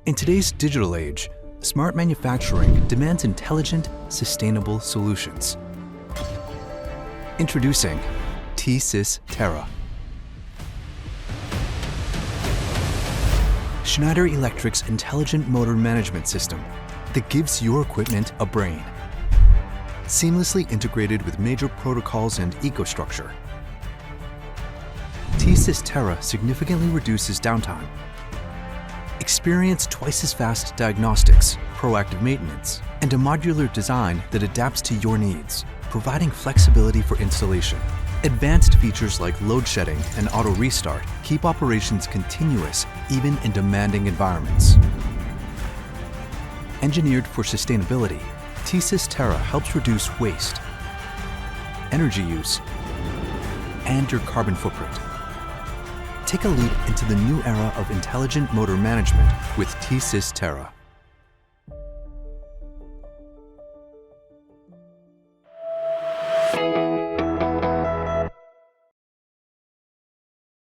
In today's digital age, smart manufacturing demands intelligent, sustainable solutions. Introducing TeSys Tera. Schneider Electric's intelligent motor management system that gives your equipment a brain. Seamlessly integrated with major protocols and ecostructure. TeSys Tera significantly reduces downtime. Experience twice as fast diagnostics, proactive maintenance, and a modular design that adapts to your needs, providing flexibility for installation. Advanced features like load shedding and auto restart keep operations continuous even in demanding environments. Engineered for sustainability, TeSys Tera helps reduce waste, energy use, and your carbon footprint. Take a leap into the new era of intelligent motor management with TeSys Tera.